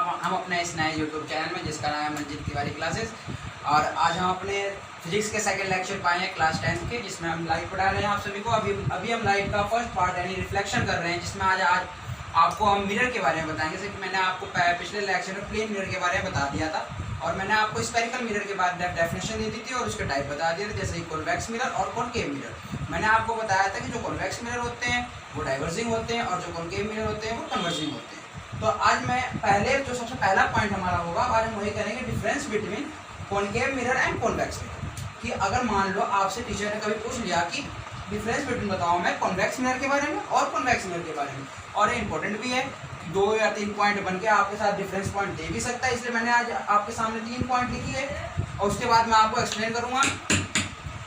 हम अपने इस नए यूट्यूब चैनल में जिसका नाम है मंजिल तिवारी क्लासेस। और आज हम अपने फिजिक्स के सेकंड लेक्चर पाए हैं क्लास 10 के, जिसमें हम लाइट पढ़ा रहे हैं आप सभी को। अभी हम लाइट का फर्स्ट पार्ट यानी रिफ्लेक्शन कर रहे हैं, जिसमें आज आपको हम मिरर के बारे में बताएंगे। जैसे कि मैंने आपको पिछले लेक्चर में प्लेन मिरर के बारे में बता दिया था, और मैंने आपको स्फेरिकल मिरर के बारे में डेफिनेशन दे दी थी और उसके टाइप बता दिए थे, जैसे कि कॉन्वेक्स मिरर और कॉनकेव मिरर। मैंने आपको बताया था कि जो कॉन्वेक्स मिरर होते हैं वो डाइवर्जिंग होते हैं और जो कॉनकेव मिरर होते हैं वो कन्वर्जिंग होते हैं। तो आज मैं जो सबसे पहला पॉइंट हमारा होगा, आज हम वही करेंगे difference between concave mirror and convex mirror. कि अगर मान लो आपसे टीचर ने कभी पूछ लिया कि डिफरेंस बिटवीन बताओ मैं कॉन्वेक्स मिरर के बारे में और कॉन्वेक्स मिरर के बारे में, और ये इंपॉर्टेंट भी है, 2 या 3 पॉइंट बन के आपके साथ डिफरेंस पॉइंट दे भी सकता है। इसलिए मैंने आज आपके सामने 3 पॉइंट लिखी है और उसके बाद मैं आपको एक्सप्लेन करूंगा।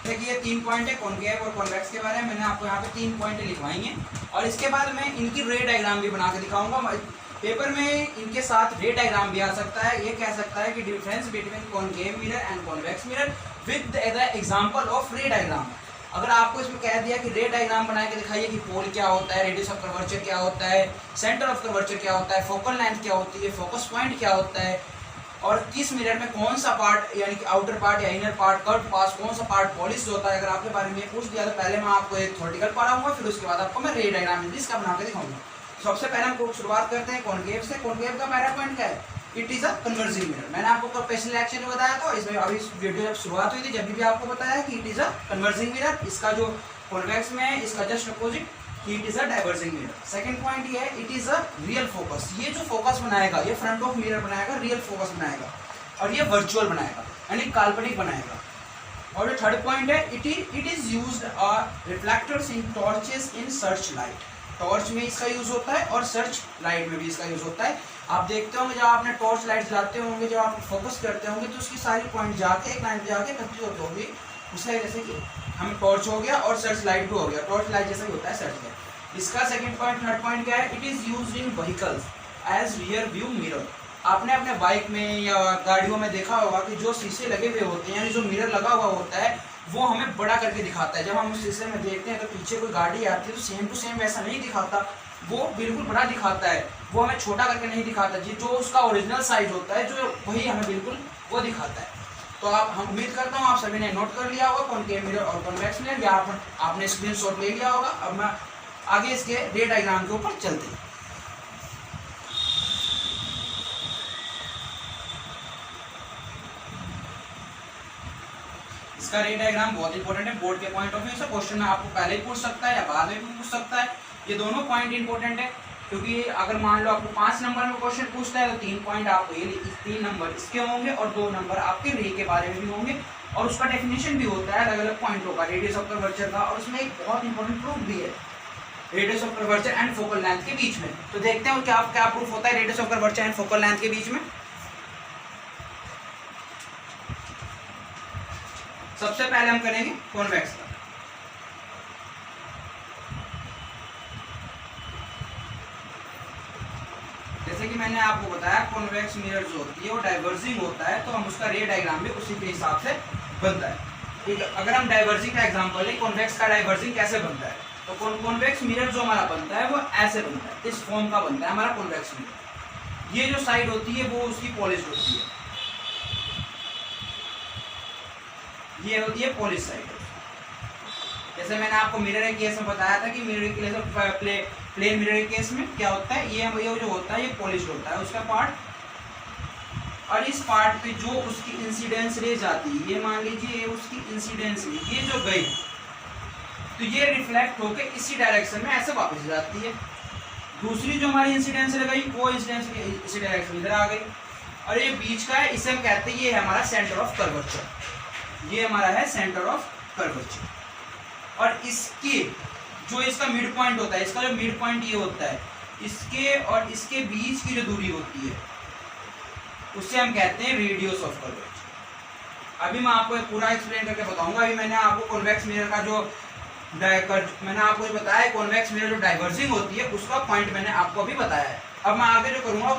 देखिए ये 3 पॉइंट है कॉनकेव और कॉन्वेक्स के बारे में। मैंने आपको यहाँ पे 3 पॉइंट लिखवाएंगे और इसके बाद मैं इनकी रे डायग्राम भी बना के दिखाऊंगा। पेपर में इनके साथ रे डायग्राम भी आ सकता है। ये कह सकता है कि difference between concave mirror and convex mirror with the example of रे डायग्राम। अगर आपको इसमें कह दिया कि रे डायग्राम बना के दिखाइए कि पोल क्या होता है, रेडियस ऑफ कर्वेचर क्या होता है, सेंटर ऑफ कर्वेचर क्या होता है, फोकल लेंथ क्या होती है, फोकस पॉइंट क्या होता है, और किस मिरर में कौन सा पार्ट यानी कि आउटर पार्ट या इनर पार्ट, कर्व पास कौन सा पार्ट पॉलिश होता है, अगर आपके बारे में पूछ दिया तो पहले मैं आपको एक थ्योरेटिकल पढ़ाऊंगा, फिर उसके बाद आपको मैं रे डायग्राम इसका बना के दिखाऊंगा। सबसे पहले हम शुरुआत करते हैं कॉनकेव से। कॉनकेव का पहला पॉइंट क्या है? It is a converging mirror. मैंने आपको पिछले लेक्चर में बताया था, इसमें अभी वीडियो जब शुरुआत हुई थी जब भी आपको बताया कि it is a converging mirror. इसका जो कॉन्वेक्स में है इसका just opposite it is a diverging mirror. Second point ये है it is a real focus. ये जो फोकस बनाएगा ये फ्रंट ऑफ मिरर बनाएगा, रियल फोकस बनाएगा, और ये वर्चुअल बनाएगा यानी काल्पनिक बनाएगा। और जो थर्ड पॉइंट है it is used reflectors in torches in search light. Torch में इसका यूज होता है और सर्च लाइट में भी इसका यूज होता है। आप देखते होंगे जब आपने टॉर्च लाइट जलाते होंगे, जब आप फोकस करते होंगे तो उसकी सारी पॉइंट जाके एक लाइन पे जाके इकट्ठी होती होगी। उससे जैसे कि हमें टॉर्च हो गया और सर्च लाइट भी हो गया, टॉर्च लाइट जैसा ही होता है सर्च लाइट। इसका सेकंड पॉइंट थर्ड पॉइंट क्या है? It is used in vehicles as rear view mirror. आपने अपने बाइक में या गाड़ियों में देखा होगा कि जो शीशे लगे हुए होते हैं यानी जो मिरर लगा हुआ होता है वो हमें बड़ा करके दिखाता है। जब हम उस शीशे में देखते हैं तो पीछे कोई गाड़ी आती है तो सेम टू सेम वैसा नहीं दिखाता, वो बिल्कुल बड़ा दिखाता है, वो हमें छोटा करके नहीं दिखाता। जी जो उसका ओरिजिनल साइज होता है जो वही हमें बिल्कुल वो दिखाता है। तो हम उम्मीद करता हूँ आप सभी ने नोट कर लिया होगा कॉनकेव मिरर और कॉन्वेक्स मिरर, या आपने स्क्रीनशॉट ले लिया होगा। अब मैं आगे इसके रे डायग्राम के ऊपर चलते हैं। इसका रे डायग्राम बहुत इंपॉर्टेंट है बोर्ड के पॉइंट ऑफ व्यू से। क्वेश्चन में आपको पहले ही पूछ सकता है या बाद में भी पूछ सकता है। ये दोनों पॉइंट इंपॉर्टेंट है, क्योंकि अगर मान लो आपको 5 नंबर में क्वेश्चन पूछता है तो 3 पॉइंट आपको ये 3 नंबर इसके होंगे और 2 नंबर आपके रे के बारे में भी होंगे, और उसका डेफिनेशन भी होता है अलग अलग पॉइंटों का, रेडियस ऑफ कर्वेचर का, और उसमें एक बहुत इंपॉर्टेंट प्रूफ भी है radius of curvature and focal length के बीच में। तो देखते हैं क्या प्रूफ होता है radius of curvature and focal length के बीच में। सबसे पहले हम करेंगे कॉन्वेक्स का। जैसे कि मैंने आपको बताया कॉन्वेक्स मिरर जो होती है वो डाइवर्जिंग होता है, तो हम उसका रे डायग्राम भी उसी के हिसाब से बनता है। ठीक है, अगर हम डाइवर्जिंग का एग्जांपल लें, कॉन्वेक्स का डाइवर्जिंग कैसे बनता है, तो कॉन्वेक्स मिरर जो हमारा बनता है वो ऐसे बनता है, इस फॉर्म का बनता है हमारा कॉन्वेक्स मिरर। ये जो साइड होती है वो उसकी पॉलिश होती है, ये होती है पॉलिश साइड। जैसे मैंने आपको मिरर के केस में बताया था कि मिरर के केस प्लेन मिरर के केस में क्या होता है, ये जो होता है ये पॉलिश होता है उसका पार्ट, और इस पार्ट पे जो उसकी इंसिडेंस रे जाती है, ये मान लीजिए ये उसकी इंसिडेंस रे, ये जो गई तो ये रिफ्लेक्ट होकर इसी डायरेक्शन में ऐसे वापस जाती है। दूसरी जो हमारी इंसिडेंस रे गई वो इंसिडेंस इसी डायरेक्शन इधर आ गई, और ये बीच का है, इसे हम कहते हैं ये है हमारा सेंटर ऑफ कर्वेचर। ये हमारा है सेंटर ऑफ कर्वेचर, और इसके जो इसका मिड पॉइंट होता है, इसका जो मिड पॉइंट ये होता है, इसके और इसके बीच की जो दूरी होती है उससे हम कहते हैं रेडियस ऑफ कर्वेचर। अभी मैं आपको पूरा एक्सप्लेन करके बताऊंगा। अभी मैंने आपको कॉन्वेक्स मिरर का जो मैंने आपको बताया कॉन्वेक्स मिरर जो डाइवर्जिंग होती है उसका पॉइंट मैंने आपको अभी बताया है। अब मैं आगे जो करूंगा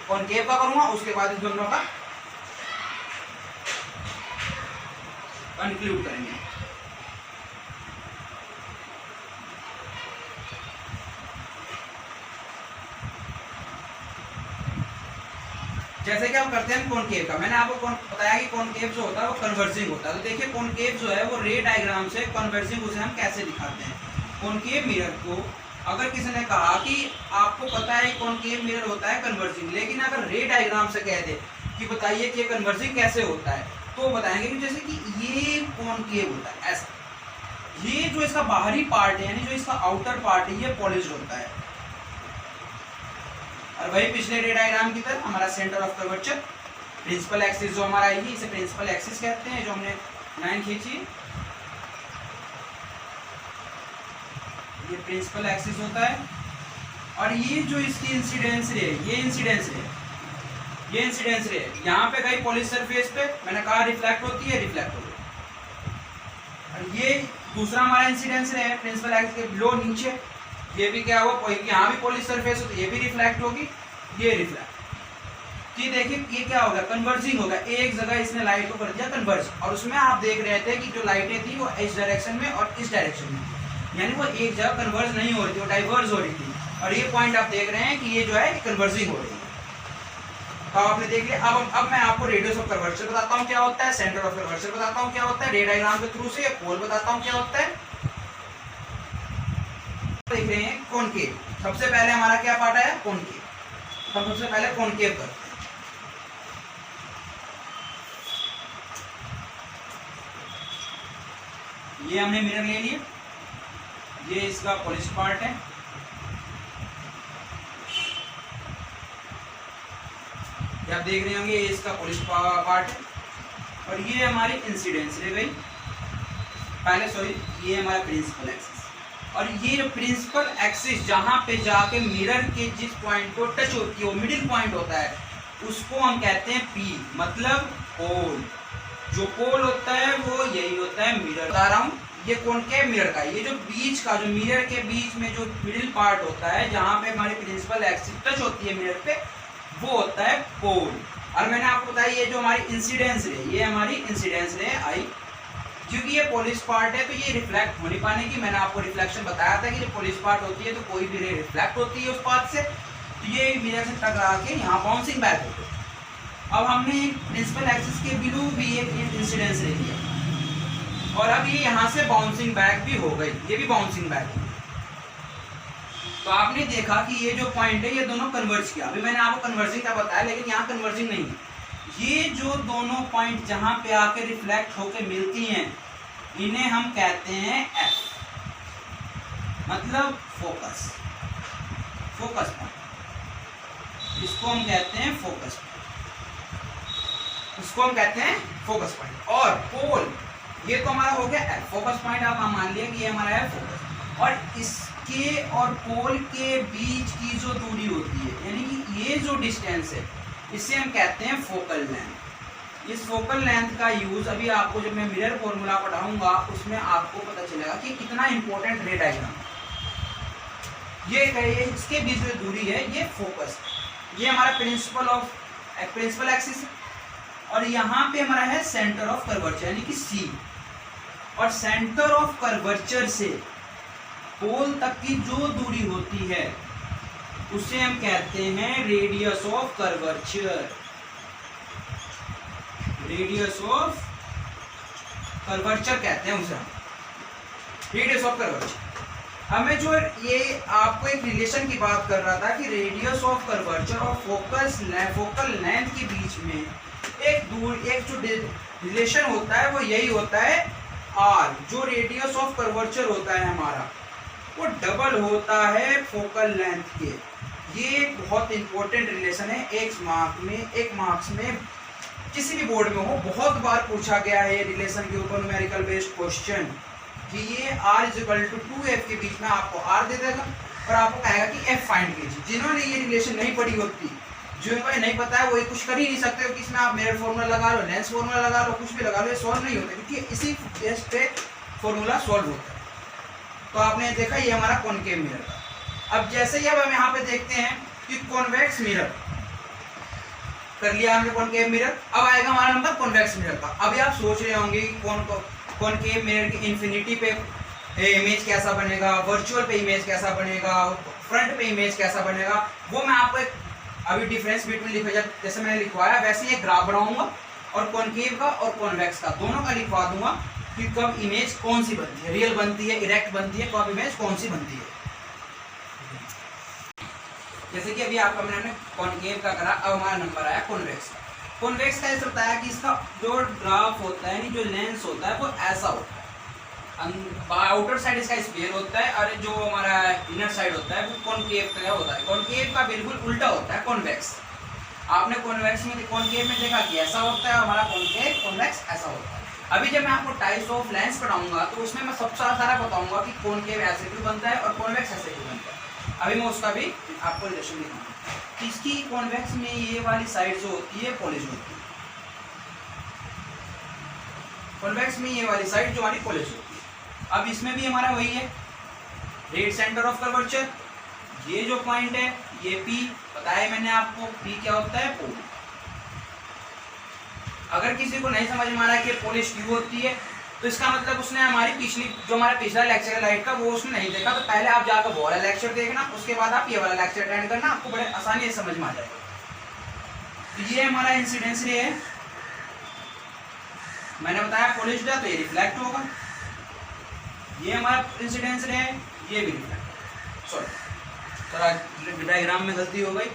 कॉनकेव का करूंगा, उसके बाद इन दोनों का कंक्लूड करेंगे। जैसे कि हम करते हैं कॉनकेव का, मैंने आपको बताया कि कॉनकेव जो होता है वो कन्वर्जिंग होता है। तो देखिए कॉनकेव जो है वो रे डायग्राम से कन्वर्जिंग उसे हम कैसे दिखाते हैं। कॉनकेव मिरर को अगर किसी ने कहा कि आपको पता है कॉनकेव मिरर होता है कन्वर्जिंग, लेकिन अगर रे डायग्राम से कह दे कि बताइए कि कन्वर्जिंग कैसे होता है, तो बताएंगे कि जैसे कि ये कॉनकेव होता है ऐसा, ये जो इसका बाहरी पार्ट है यानी जो इसका आउटर पार्ट है ये पॉलिश्ड होता है। और वही पिछले रे डायग्राम की तरह हमारा centre of curvature, principal axis जो हमारा आएगी इसे प्रिंसिपल एक्सिस कहते हैं, जो हमने लाइन खींची ये प्रिंसिपल एक्सिस होता है। और ये जो इसकी इंसिडेंस रे, ये इंसिडेंस रे, ये इंसिडेंस रे यहाँ पे गई पॉलिश सरफेस पे, मैंने कहा रिफ्लेक्ट होती है, रिफ्लेक्ट होती है। और ये दूसरा हमारा इंसिडेंस रे है प्रिंसिपल एक्सिस के बिलो नीचे, ये भी क्या हुआ, यहाँ भी पॉलिश सरफेस होती है, ये भी रिफ्लेक्ट होगी, ये रिफ्लेक्ट। ये देखिए ये क्या होगा, कन्वर्जिंग होगा, एक जगह इसने लाइट को कर दिया कन्वर्ज, और उसमें आप देख रहे थे कि जो लाइटें थी वो इस डायरेक्शन में और इस डायरेक्शन में, यानी वो एक जगह कन्वर्ज नहीं हो रही थी, वो डाइवर्ज हो रही थी। और ये पॉइंट आप देख रहे हैं कि ये जो है कन्वर्जिंग हो रही है। तो आपने देख लिया। अब मैं आपको रेडियस ऑफ कर्वेचर बताता हूँ क्या होता है, सेंटर ऑफ कर्वेचर बताता हूँ क्या होता है, रे डायग्राम के थ्रू से पोल बताता हूँ क्या होता है। देख रहे हैं कॉनकेव, सबसे पहले हमारा क्या पार्ट आया, कॉनकेव। तो हम सबसे पहले कॉनकेव करते हैं। ये हमने मिरर ले लिया, ये इसका पॉलिश पार्ट है, ये आप देख रहे होंगे ये इसका पॉलिश पार्ट है। और ये हमारी इंसिडेंस रह गई पहले, सॉरी ये हमारा प्रिंसिपल एक्सिस। और ये जो प्रिंसिपल एक्सिस जहाँ पे जाके मिरर के जिस पॉइंट को टच होती है वो मिडिल पॉइंट होता है, उसको हम कहते हैं पी, मतलब पोल। जो पोल होता है वो यही होता है मिरर। बता रहा हूँ ये कॉनकेव मिरर का, ये जो बीच का, जो मिरर के बीच में जो मिडिल पार्ट होता है जहाँ पे हमारी प्रिंसिपल एक्सिस टच होती है मिरर पे, वो होता है पोल। और मैंने आपको बताया ये जो हमारी इंसिडेंस रे, ये हमारी इंसिडेंस रे आई, क्योंकि ये पॉलिश पार्ट है तो ये रिफ्लेक्ट हो नहीं पाने की। मैंने आपको रिफ्लेक्शन बताया था कि जब पॉलिश पार्ट होती है तो कोई भी रे रिफ्लेक्ट होती है उस पार्ट से, तो ये मिरर से टकरा के यहाँ बाउंसिंग बैक होती है। अब हमने प्रिंसिपल एक्सिस के बिलो भी एक इंसिडेंस रे लिया, और अब ये यहाँ से बाउंसिंग बैक भी हो गई, ये भी बाउंसिंग बैक हो गई। तो आपने देखा कि ये जो पॉइंट है ये दोनों कन्वर्ज किया। अभी मैंने आपको कन्वर्जिंग का बताया, लेकिन यहाँ कन्वर्जिंग नहीं है। ये जो दोनों पॉइंट जहाँ पे आके रिफ्लेक्ट होके मिलती हैं, इन्हें हम कहते हैं एफ, मतलब फोकस, फोकस पॉइंट। इसको हम कहते हैं फोकस पॉइंट, इसको हम कहते हैं फोकस पॉइंट। और पोल ये तो हमारा हो गया एफ, फोकस पॉइंट आप मान लिया कि ये हमारा है फोकस। और इसके और पोल के बीच की जो दूरी होती है, यानी कि ये जो डिस्टेंस है, इसे हम कहते हैं फोकल लेंथ। इस फोकल लेंथ का यूज अभी आपको जब मैं मिरर फॉर्मूला पढ़ाऊंगा उसमें आपको पता चलेगा कि कितना इंपॉर्टेंट रे डायग्राम ये कहिए। इसके बीच जो दूरी है ये फोकस, ये हमारा प्रिंसिपल एक्सिस है। और यहाँ पे हमारा है सेंटर ऑफ कर्वेचर यानी कि सी। और सेंटर ऑफ कर्वेचर से पोल तक की जो दूरी होती है उसे हम कहते हैं radius of curvature, radius of curvature कहते हैं उसे हम, रेडियस ऑफ कर्वेचर। अब मैं जो ये आपको एक रिलेशन की बात कर रहा था कि रेडियस ऑफ कर्वेचर और फोकल लेंथ के बीच में एक जो रिलेशन होता है वो यही होता है आर। जो रेडियस ऑफ कर्वेचर होता है हमारा वो डबल होता है फोकल लेंथ के। ये एक बहुत इंपॉर्टेंट रिलेशन है। एक मार्क्स में किसी भी बोर्ड में हो बहुत बार पूछा गया है ये रिलेशन के ऊपर न्यूमेरिकल बेस्ड क्वेश्चन, कि ये r = 2f के बीच में आपको r दे देगा और आपको कहेगा कि f फाइंड कीजिए। जिन्होंने ये रिलेशन नहीं पढ़ी होती, जिनको नहीं पता है, वो कुछ कर ही नहीं सकते कि इसमें आप मिरर फॉर्मूला लगा लो, लेंस फॉर्मूला लगा लो, कुछ भी लगा लो, ये सॉल्व नहीं होता, क्योंकि इसी बेस पे फॉर्मूला सॉल्व होता है। तो आपने देखा ये हमारा कॉनकेव मिरर था। अब जैसे ही अब हम यहाँ पे देखते हैं कि कॉन्वेक्स मिरर कर लिया हमने कॉनकेव मिरर, अब आएगा हमारा नंबर कॉन्वेक्स मिरर का। अभी आप सोच रहे होंगे कि कॉनकेव मिरर की इन्फिनिटी पे इमेज कैसा बनेगा, वर्चुअल पे इमेज कैसा बनेगा, फ्रंट पे इमेज कैसा बनेगा, वो मैं आपको एक अभी डिफरेंस बिटवीन लिखा, जैसे मैंने लिखवाया वैसे ही एक ग्राफ बनाऊंगा और कॉनकेव का और कॉन्वेक्स का दोनों का लिखवा दूंगा कि कब इमेज कौन सी बनती है, रियल बनती है, इरेक्ट बनती है, कब इमेज कौन सी बनती है। जैसे कि अभी आपका मैंने कॉनकेव का करा, अब हमारा नंबर आया कॉन्वेक्स का। कॉन्वेक्स का ऐसा होता है कि इसका जो ग्राफ होता है यानी जो लेंस होता है वो ऐसा होता है, आउटर साइड इसका स्फीयर होता है और जो हमारा इनर साइड होता है वो कॉनकेव का होता है। कॉनकेव का बिल्कुल उल्टा होता है कॉन्वेक्स। आपने कॉन्वेक्स में कॉनकेव में देखा कि ऐसा होता है, हमारा कॉनकेव कॉन्वेक्स ऐसा होता है। अभी जब मैं आपको टाइप्स ऑफ लेंस पढ़ाऊंगा तो उसमें मैं सबसे सारा बताऊंगा कि कॉनकेव ऐसे क्यों बनता है और कॉन्वेक्स ऐसे क्यों बनता है। अभी मैं उसका भी आपको रिलेशन दिखाऊंगा। इसकी कॉन्वेक्स में ये वाली साइड जो होती है पॉलिश होती है, कॉन्वेक्स में ये वाली साइड जो हमारी पॉलिश होती है। अब इसमें भी हमारा वही है, रेड सेंटर ऑफ कर्वेचर, ये जो पॉइंट है ये P बताया मैंने आपको, P क्या होता है, पोल। अगर किसी को नहीं समझ में आ रहा है कि पॉलिश क्यों होती है तो इसका मतलब उसने हमारी हमारा पिछला लेक्चर है लाइट का वो उसने नहीं देखा। तो पहले आप जाकर वो वाला लेक्चर देखना, उसके बाद आप ये वाला लेक्चर अटेंड करना, आपको बड़े आसानी से समझ में आ जाएगा। तो ये हमारा इंसिडेंस रे है, मैंने बताया पॉलिश्ड है तो ये रिफ्लेक्ट होगा। ये हमारा इंसिडेंस रे है, ये भी रिफ्लेक्ट, सॉरी थोड़ा डायग्राम में गलती हो गई।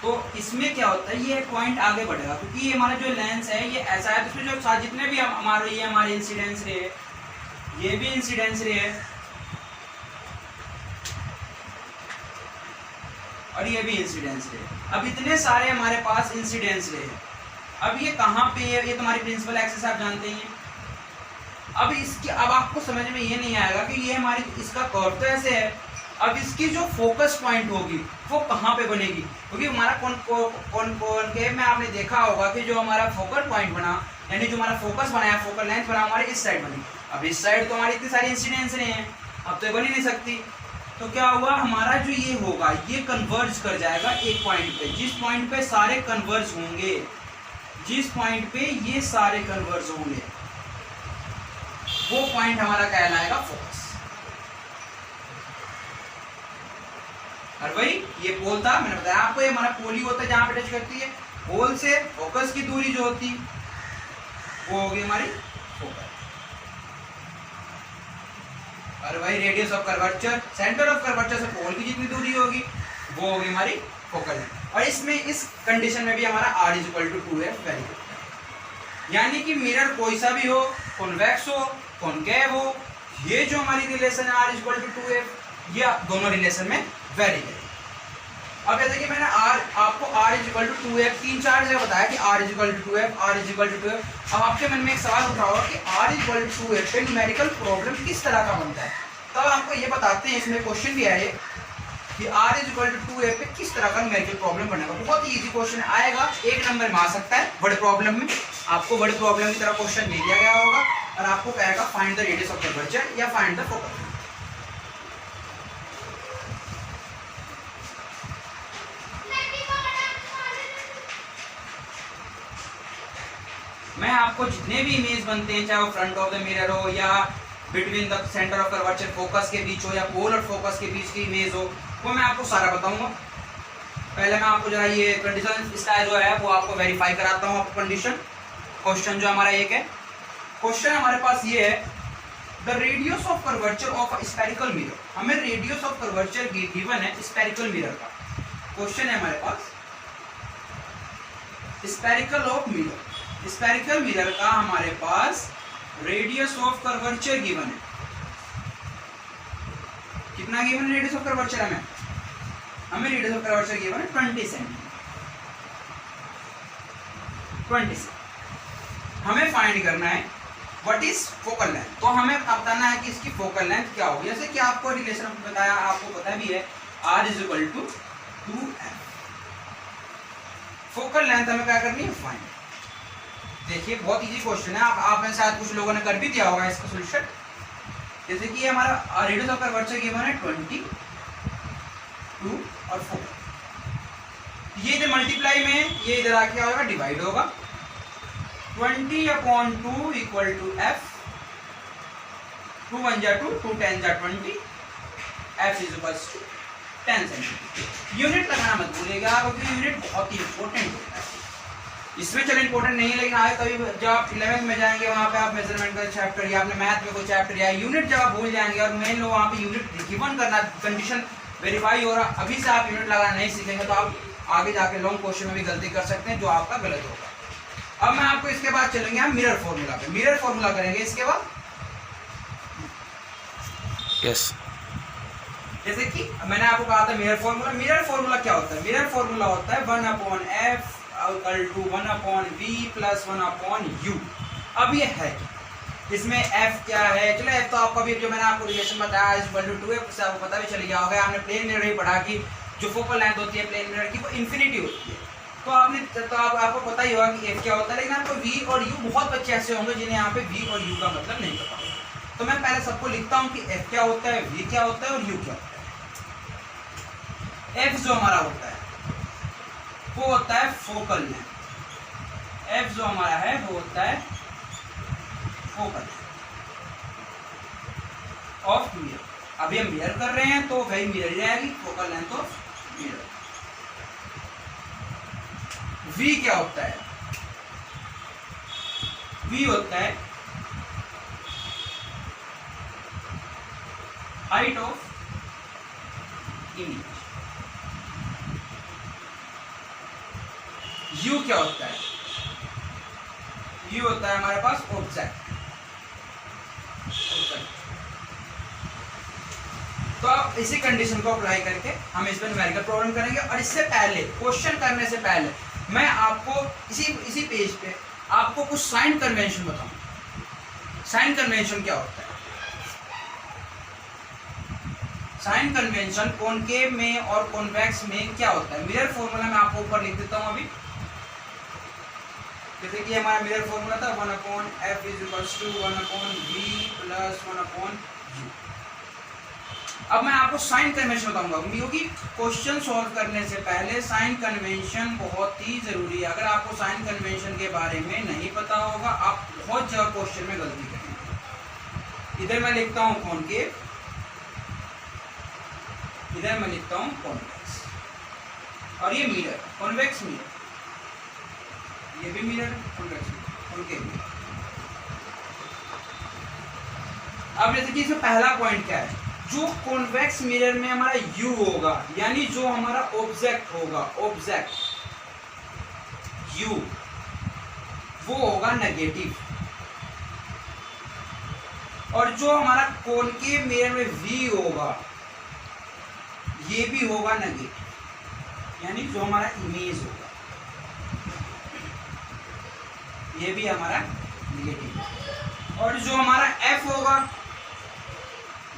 तो इसमें क्या होता है, ये पॉइंट आगे बढ़ेगा क्योंकि ये हमारा जो लेंस है ये ऐसा है, तो इसमें जो जितने भी हमारे ये हमारे इंसिडेंस रे है, ये भी इंसिडेंस रे है और ये भी इंसिडेंस रे है। अब इतने सारे हमारे पास इंसिडेंस रे है। अब ये कहाँ पे है, ये तुम्हारी प्रिंसिपल एक्सिस आप जानते हैं। अब इसकी अब आपको समझ में ये नहीं आएगा कि ये हमारी इसका कर्व तो ऐसे है, अब इसकी जो फोकस पॉइंट होगी वो कहाँ पे बनेगी, क्योंकि हमारा कॉनकेव में आपने देखा होगा कि जो हमारा फोकल पॉइंट बना यानी जो हमारा फोकस बनाया, फोकल लेंथ बना हमारे इस साइड बनी। अब इस साइड तो हमारी इतनी सारी इंसिडेंस नहीं है, अब तो बन ही नहीं सकती। तो क्या हुआ, हमारा जो ये होगा ये कन्वर्ज कर जाएगा एक पॉइंट पे, जिस पॉइंट पे सारे कन्वर्ज होंगे, जिस पॉइंट पे ये सारे कन्वर्ज होंगे वो पॉइंट हमारा कहलाएगा फोकस। और भाई ये पोल था, मैंने बताया आपको, ये हमारा पोल ही होता है जहां पे टच करती है। पोल से फोकस की दूरी जो होती वो होगी हमारी फोकस। और भाई radius of curvature, centre of curvature से पोल की जितनी दूरी होगी वो होगी हमारी फोकल लेंथ। और इसमें इस कंडीशन में भी हमारा r = 2f वैल्यू, यानी कि मिरर कोई सा भी हो, कॉन्वेक्स हो, कॉनकेव हो, ये जो हमारी रिलेशन है r = 2f, ये दोनों रिलेशन में वेरी करें। अब जैसे कि मैंने आपको r = 2f 3-4 जगह बताया कि r = 2f, r = 2f। अब आपके मन में एक सवाल उठा होगा कि r = 2f पे न्यूमेरिकल प्रॉब्लम किस तरह का बनता है। तब आपको ये बताते हैं, इसमें क्वेश्चन भी आए कि r = 2f पे किस तरह का न्यूमेरिकल प्रॉब्लम बनेगा। बहुत ही इजी क्वेश्चन आएगा, 1 नंबर में आ सकता है। वर्ड प्रॉब्लम में आपको वर्ड प्रॉब्लम की तरह क्वेश्चन दे दिया गया होगा और आपको कहेगा find the radius of curvature या फाइंड द फोकस। मैं आपको जितने भी इमेज बनते हैं, चाहे वो फ्रंट ऑफ द मिरर हो या between the centre of curvature focus के बीच हो या पोल और फोकस के बीच की इमेज हो, वो मैं आपको सारा बताऊंगा। पहले मैं आपको जरा ये कंडीशन इसका जो है वो आपको वेरीफाई कराता हूँ। आपको कंडीशन क्वेश्चन जो हमारा एक है, क्वेश्चन हमारे पास ये है, the radius of curvature of spherical mirror. हमें रेडियस ऑफ कर्वेचर गिवन है स्फेरिकल मिरर का। क्वेश्चन है हमारे पास spherical of mirror, spherical mirror का हमारे पास रेडियस ऑफ कर्वेचर गिवन है। कितना गिवन है रेडियस ऑफ कर्वेचर? हमें रेडियस ऑफ कर्वेचर गिवन है 20 सेंटीमीटर। 20 हमें फाइंड करना है व्हाट इज फोकल लेंथ। तो हमें बताना है कि इसकी फोकल लेंथ क्या होगी। जैसे कि आपको रिलेशन बताया, आपको पता भी है r = 2f। फोकल लेंथ हमें क्या करनी है, फाइंड। देखिए बहुत इजी क्वेश्चन है, आप में शायद कुछ लोगों ने कर भी दिया होगा इसका सॉल्यूशन। जैसे कि हमारा रेडियस ऑफ कर्वेचर गिवन है 20, 2 और 4। ये इधर मल्टीप्लाई में, ये इधर आके क्या होगा, डिवाइड होगा। 20/2 इक्वल टू एफ, 2 1 जा 2, 2 10 जा 20, F is equal to 10 centimetre. Unit लगाना मत भूलिएगा क्योंकि यूनिट बहुत ही इंपॉर्टेंट होता है। इसमें चलो इंपॉर्टेंट नहीं है, लेकिन आगे कभी जब आप 11th में जाएंगे वहाँ पे आप मेजरमेंट का चैप्टर या आपने मैथ में कोई चैप्टर या यूनिट जब आप भूल जाएंगे, और मेन लो वहाँ पे यूनिट गिवन करना, कंडीशन वेरीफाई हो रहा, अभी से आप यूनिट लगाना नहीं सीखेंगे तो आप आगे जाके लॉन्ग क्वेश्चन में भी गलती कर सकते हैं जो आपका गलत होगा। अब मैं आपको इसके बाद चलेंगे हम मिरर फॉर्मूला पे, मिरर फॉर्मूला करेंगे इसके बाद। यस, जैसे कि मैंने आपको कहा था मिरर फॉर्मूला, मिरर फॉर्मूला क्या होता है, मिरर फॉर्मूला होता है 1/f equal to 1/v plus 1/u। अब ये है इसमें f क्या है, चलो f तो आपका भी जो मैंने आपको रिलेशन बताया इक्वल टू 2f, उससे आपको पता भी चल गया होगा। आपने प्लेन मिरर ही पढ़ा कि जो फोकल लेंथ होती है प्लेन मिरर की वो इन्फिनिटी होती है, तो आपको पता ही होगा कि f क्या होता है। लेकिन आपको v और u, बहुत बच्चे ऐसे होंगे जिन्हें यहाँ पे v और u का मतलब नहीं पता होगा, तो मैं पहले सबको लिखता हूँ कि f क्या होता है, v क्या होता है और u क्या होता है। f जो हमारा होता है वो होता है फोकल लेंथ, f जो हमारा है वो होता है फोकल ऑफ मिरर। अभी हम मिरर कर रहे हैं तो वही मिरर रहेगी, focal length of mirror. v क्या होता है, v होता है हाइट ऑफ इमेज। u क्या होता है, u होता है हमारे पास ऑब्जेक्ट। तो आप इसी कंडीशन को अप्लाई करके हम इस पर न्यूमेरिकल प्रॉब्लम करेंगे। और इससे पहले, क्वेश्चन करने से पहले मैं आपको इसी पेज पे आपको कुछ साइन कन्वेंशन बताऊंगा। साइन कन्वेंशन क्या होता है, साइन कन्वेंशन कॉनकेव में और कॉन्वेक्स में क्या होता है। मिरर फॉर्मूला मैं आपको ऊपर लिख देता हूं अभी, जैसे कि हमारा मिरर फॉर्मूला था 1/f is equals to 1/v plus 1/u। अब मैं आपको साइन कन्वेंशन बताऊंगा क्योंकि क्वेश्चन सॉल्व करने से पहले साइन कन्वेंशन बहुत ही जरूरी है। अगर आपको साइन कन्वेंशन के बारे में नहीं पता होगा आप बहुत जगह क्वेश्चन में गलती करेंगे। इधर मैं लिखता हूं कॉनकेव, इधर मैं लिखता हूं कॉन्वेक्स, और ये मिरर कॉन्वेक्स मिरर, ये भी मिरर कॉन्वेक्स कॉनकेव मिरर। अब जैसे कि इसमें पहला पॉइंट क्या है, जो कॉन्वेक्स मिरर में हमारा u होगा, यानी जो हमारा ऑब्जेक्ट होगा, ऑब्जेक्ट u वो होगा नेगेटिव, और जो हमारा कॉनकेव मिरर में v होगा ये भी होगा नेगेटिव, यानी जो हमारा इमेज होगा ये भी हमारा नेगेटिव, और जो हमारा f होगा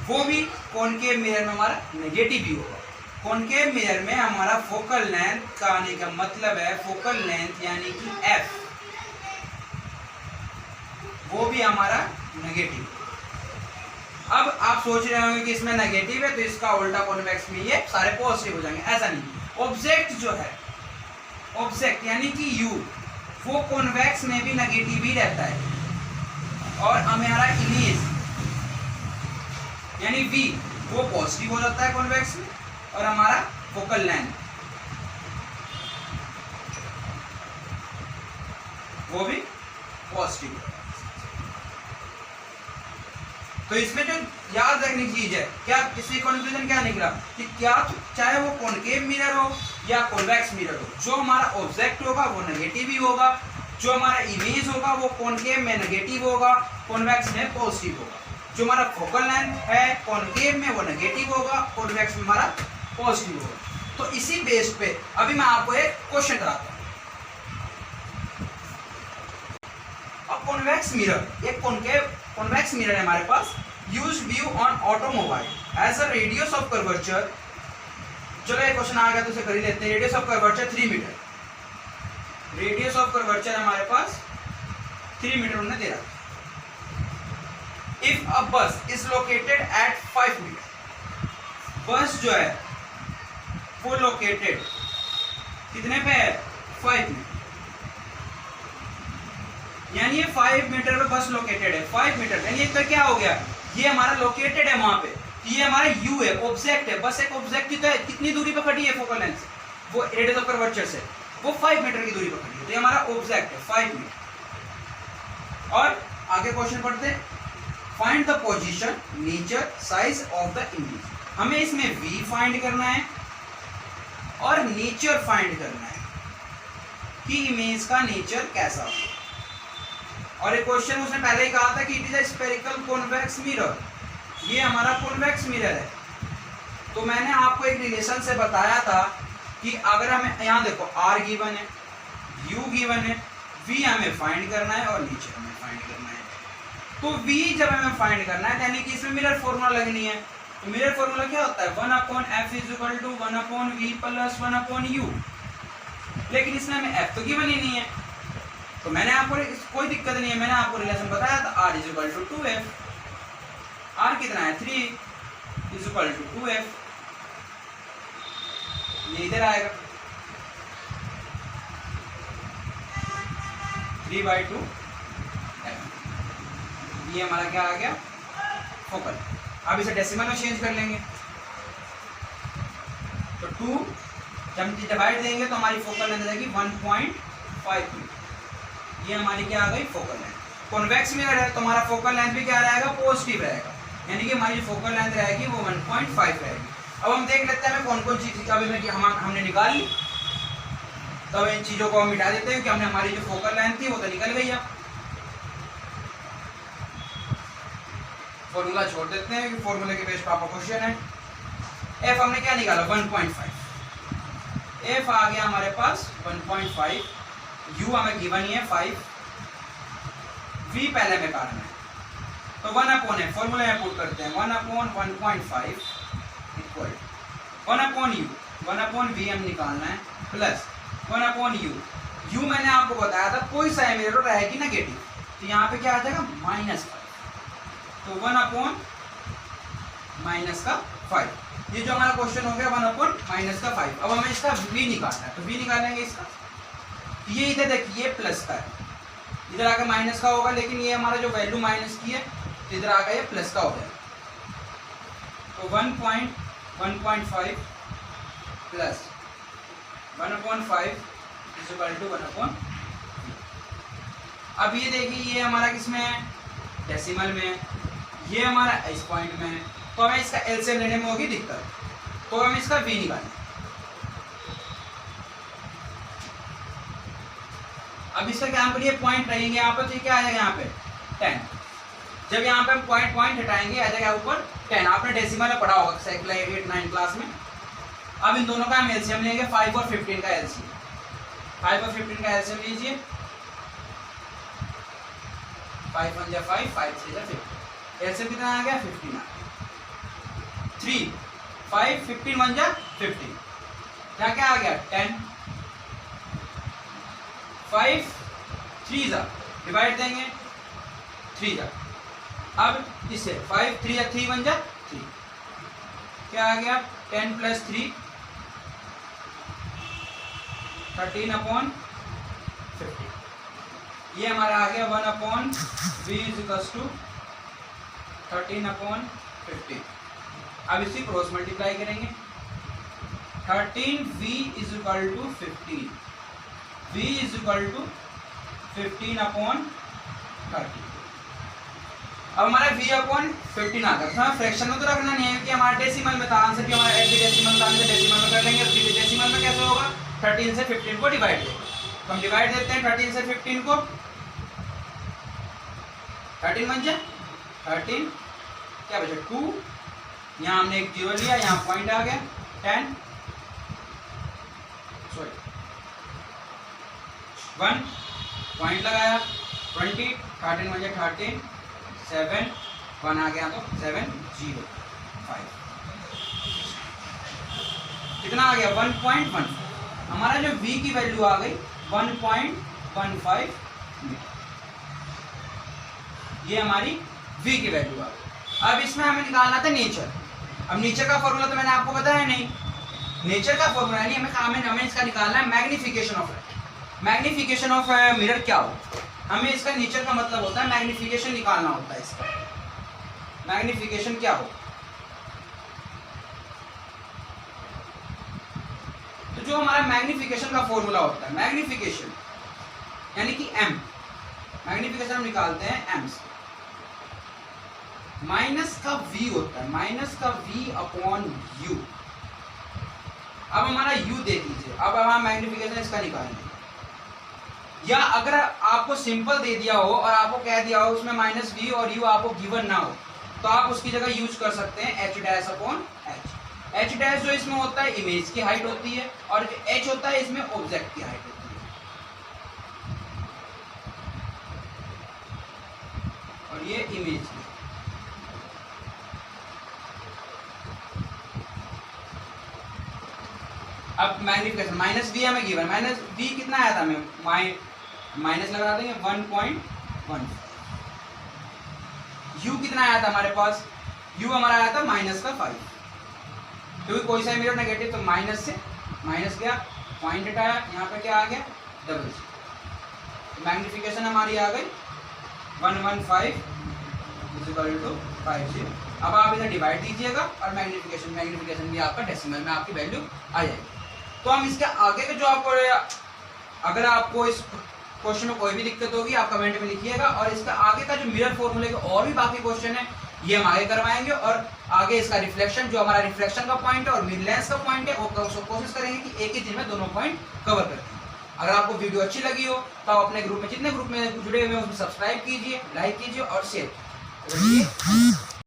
वो भी कॉनकेव मिरर में हमारा नेगेटिव ही होगा। कॉनकेव मिरर में हमारा फोकल लेंथ का आने का मतलब है, फोकल लेंथ यानी कि f वो भी हमारा नेगेटिव। अब आप सोच रहे होंगे कि इसमें नेगेटिव है तो इसका उल्टा कॉन्वेक्स में ये सारे पॉजिटिव हो जाएंगे, ऐसा नहीं। ऑब्जेक्ट जो है, ऑब्जेक्ट यानी कि u वो कॉन्वेक्स में भी नेगेटिव ही रहता है, और हमारा इमेज यानी v वो पॉजिटिव हो जाता है कॉन्वेक्स में, और हमारा फोकल लेंथ वो भी पॉजिटिव हो जाता है। तो इसमें जो याद रखने की चीज है, क्या इससे कंक्लूजन क्या निकला कि क्या तो चाहे वो कॉनकेव मिरर हो या कॉन्वेक्स मिरर हो, जो हमारा ऑब्जेक्ट होगा वो नेगेटिव ही होगा, जो हमारा इमेज होगा वो कॉनकेव में नेगेटिव होगा, कॉन्वेक्स में पॉजिटिव होगा। जो हमारा फोकल लेंथ है कॉनकेव में वो नेगेटिव होगा, कॉन्वेक्स में हमारा पॉजिटिव होगा। तो इसी बेस पे अभी मैं आपको एक क्वेश्चन कराता हूँ। अब कॉन्वेक्स मिरर, एक कॉन्वेक्स मिरर है हमारे पास, use view on automobile as a radius of curvature. चलो ये क्वेश्चन आ गया तो उसे कर ही लेते हैं। Radius of curvature 3 metre, radius of curvature हमारे पास 3 मीटर उन्होंने दे रखा। इफ अ बस इज लोकेटेड एट 5 मीटर, बस जो है वो लोकेटेड कितने पे है? 5 मीटर, यानी ये 5 मीटर पे बस लोकेटेड है। 5 मीटर यानी एक तो क्या हो गया, ये हमारा लोकेटेड है वहां पे, ये हमारा यू है, ऑब्जेक्ट है, बस एक ऑब्जेक्ट की तो है, कितनी दूरी पे खड़ी है फोकल लेंथ से, वो रेडियस ऑफ कर्वेचर से, वो 5 मीटर की दूरी पे खड़ी है, तो ये हमारा ऑब्जेक्ट है 5 मीटर। और आगे क्वेश्चन पढ़ते हैं, find the position, nature, size of the image. हमें इसमें v फाइंड करना है और नेचर फाइंड करना है कि इमेज का नेचर कैसा हो। और एक क्वेश्चन उसने पहले ही कहा था कि it is a spherical convex mirror, ये हमारा कॉन्वेक्स मिरर है। तो मैंने आपको एक रिलेशन से बताया था कि अगर हमें यहाँ देखो r गिवन है, u गिवन है, v हमें फाइंड करना है और नेचर हमें फाइंड करना है। तो v जब हमें फाइंड करना है यानी कि इसमें मिरर फॉर्मूला लगनी है। तो मिरर फॉर्मूला क्या होता है? 1/f = 1/v + 1/u। लेकिन इसमें हमें f तो गिवन ही नहीं है, तो मैंने आपको कोई दिक्कत नहीं है, मैंने आपको रिलेशन बताया था r = 2f। r कितना है? 3 = 2f, ये इधर आएगा 3/2 f। ये हमारा क्या आ गया? फोकल। अब इसे डेसिमल में चेंज कर लेंगे, तो 2 जब हम डिवाइड देंगे तो हमारी फोकल लेंथ जाएगी 1.5 मीटर। ये हमारी क्या आ गई? Focal length. कॉन्वेक्स मिरर है तो हमारा फोकल लेंथ भी क्या रहेगा? पॉजिटिव रहेगा, यानी कि हमारी फोकल लेंथ रहेगी वो 1.5 रहेगी। अब हम देख लेते हैं हमें कौन कौन चीज अभी में हमने निकाल ली, तो अब इन चीजों को हम मिटा देते हैं कि हमने हमारी जो फोकल लेंथ थी वो तो निकल गई। अब फॉर्मूला छोड़ देते हैं कि फॉर्मूले के बेस पर आपका क्वेश्चन है। एफ हमने क्या निकाला? 1.5। एफ आ गया हमारे पास 1.5, यू हमें गिवन ही है 5, वी पहले में काटना है, तो 1/f फॉर्मूला में पुट करते हैं, 1/1.5 इक्वल 1/u, 1/v हम निकालना है, प्लस 1/u। u मैंने आपको बताया था कोई सा मिरर रहेगी नेगेटिव, तो यहाँ पे क्या आ जाएगा? -5, तो 1/-5। ये जो हमारा क्वेश्चन हो गया 1/-5। अब हमें इसका v निकालना है, तो v निकालेंगे इसका। ये इधर देखिए प्लस का है, इधर आकर माइनस का होगा, लेकिन ये हमारा जो वैल्यू माइनस की है तो इधर आकर ये प्लस का हो जाएगा। तो 1.5 प्लस 1/5 = 1/. अब ये देखिए ये हमारा किसमें है? डेसिमल में, ये हमारा इस पॉइंट में है, तो हमें इसका एलसीएम लेने में होगी दिक्कत, तो हम इसका v निकालें। अब इसका क्या हम करिए? पॉइंट रहेंगे यहाँ पर, तो क्या आ जाएगा यहाँ पे? 10। जब यहाँ पे हम पॉइंट हटाएंगे आ जाएगा ऊपर 10। आपने डेसिमल में पढ़ा होगा 8-9 क्लास में। अब इन दोनों का हम एलसीएम लेंगे, 5 और 15 का एलसीएम। 5 और 15 का एलसीएम लीजिए, 5 1 = 5, 5 3 = 15। एलसीएम कितना आ गया? 15 आ गया। 3 5 15 1 = 15, क्या आ गया? 10। 5 3 डिवाइड देंगे 3 जा। अब इससे 5 3 = 3 1 = 3, क्या आ गया? 10 + 3 13/50। ये हमारा आ गया 1/v = 13/50। अब इसी क्रॉस मल्टीप्लाई करेंगे, 13v = 15, v = 15/30। अब हमारा v/15 आ गया। हमें फ्रैक्शन में तो रखना नहीं है कि हमारा डेसिमल में था, आंसर भी हमारा एफ डेसिमल था, आंसर डेसिमल में कर लेंगे। तो डेसिमल में कैसे होगा? 13 से 15 को डिवाइड देंगे, तो हम डिवाइड देते हैं 13 से 15 को। 13 1 = 13, क्या बचा? 2। यहाँ हमने एक 0 लिया, यहाँ पॉइंट आ गया 10, सॉरी 1 पॉइंट लगाया 20, 13 1 = 13, 7 1 आ गया, तो 7 0 5 कितना आ गया? 1.15। हमारा जो v की वैल्यू आ गई 1.15 मीटर, ये हमारी v की वैल्यू आ गई। अब इसमें हमें निकालना था नेचर। अब नेचर का फॉर्मूला तो मैंने आपको बताया नहीं, नेचर का फॉर्मूला नहीं, हमें इसका निकालना है magnification of light. Magnification of mirror क्या हो, हमें इसका नेचर का मतलब होता है मैग्निफिकेशन निकालना होता है इसका। मैग्निफिकेशन क्या हो, तो जो हमारा मैग्निफिकेशन का फॉर्मूला होता है, मैग्निफिकेशन यानी कि m, मैग्निफिकेशन हम निकालते हैं m से, माइनस का v होता है, माइनस का v अपॉन u। अब हमारा u देख लीजिए, अब हम मैग्निफिकेशन इसका निकालेंगे, या अगर आपको सिंपल दे दिया हो और आपको कह दिया हो उसमें माइनस v और u आपको गिवन ना हो, तो आप उसकी जगह यूज कर सकते हैं h dash upon h। h dash जो इसमें होता है इमेज की हाइट होती है, और जो h होता है इसमें ऑब्जेक्ट की हाइट होती है। और ये इमेज की, अब मैग्निफिकेशन माइनस v हमें गिवन, माइनस v कितना आया था हमें, माइनस लगा देंगे 1.1। u कितना आया था हमारे पास, u हमारा आया था माइनस का 5, क्योंकि कोई सा मिरर नेगेटिव तो माइनस से माइनस गया, पॉइंट हटाया, यहाँ पे क्या आ गया डबल जी। मैग्निफिकेशन हमारी आ गई 115 = 50। अब आप इधर डिवाइड दीजिएगा और मैग्निफिकेशन भी आपका डेसिमल में आपकी वैल्यू आ जाएगी। तो हम इसके आगे के जो आपको, अगर आपको इस क्वेश्चन में कोई भी दिक्कत होगी आप कमेंट में लिखिएगा, और इसका आगे का जो मिरर फॉर्मूले के और भी बाकी क्वेश्चन है ये हम आगे करवाएंगे, और आगे इसका रिफ्लेक्शन, जो हमारा रिफ्लेक्शन का पॉइंट है और मिड लेंस का पॉइंट है, वो कोशिश करेंगे कि एक ही दिन में दोनों पॉइंट कवर करते हैं। अगर आपको वीडियो अच्छी लगी हो तो आप अपने ग्रुप में, जितने ग्रुप में जुड़े हुए हैं उसमें सब्सक्राइब कीजिए, लाइक कीजिए और शेयर कीजिए।